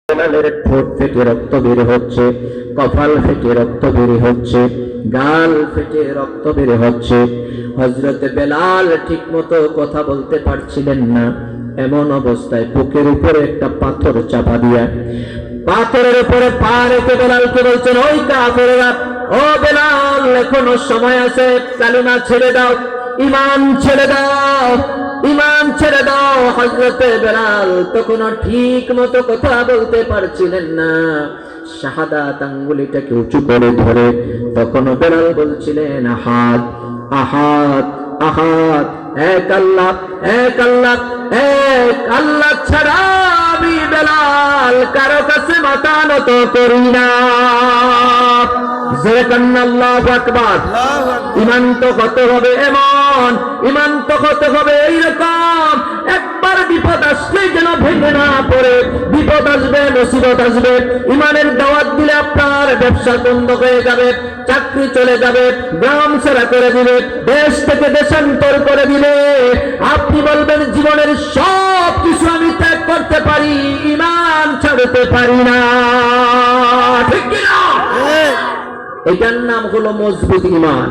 বেলালের ঠোঁট ফেটে রক্ত বের হচ্ছে, কপাল ফেটে রক্ত বের হচ্ছে, গাল ফেটে রক্ত বের হচ্ছে। হযরতে বেলাল ঠিক মতো কথা বলতে পারছিলেন না। এমন অবস্থায় বুকের উপরে একটা পাথর চাপা দিয়া পাথরের উপরে পা রেখে বেলালকে বলছেন, ওই কাফেররা, ও বেলাল, এখনো সময় আছে, কালিমা ছেড়ে দাও, ঈমান ছেড়ে দাও, ঈমান ছেড়ে দাও। হযরতে বেলাল তখনও ঠিক মতো কথা বলতে পারছিলেন না। শাহাদাত আঙ্গুলিটাকে উঁচু করে ধরে তখনও বেলাল বলছিলেন, আহাদ আহাদ আহাদ, এক আল্লাহ, এক আল্লাহ, এক আল্লাহ ছাড়া আমি বেলাল কারো কাছে মাথা নত করি না। আল্লাহু আকবার। ঈমান তো হতে হবে এমন, ঈমান তো হতে হবে এইরকম, একবার বিপদ আসলে যেন ভেঙে না পড়ে। বিপদ আসবে, মুসিবত আসবে, ঈমানের দাওয়াত দিলে আপনার ব্যবসা বন্ধ হয়ে যাবে, চাকরি চলে যাবে, গ্রাম ছেড়া করে দিবে, দেশ থেকে দেশান্তর করে দিলে আপনি বলবেন জীবনের সব কিছু আমি ত্যাগ করতে পারি, ঈমান ছাড়তে পারি না। ঠিক কিনা? এটার নাম হলো মজবুত ঈমান।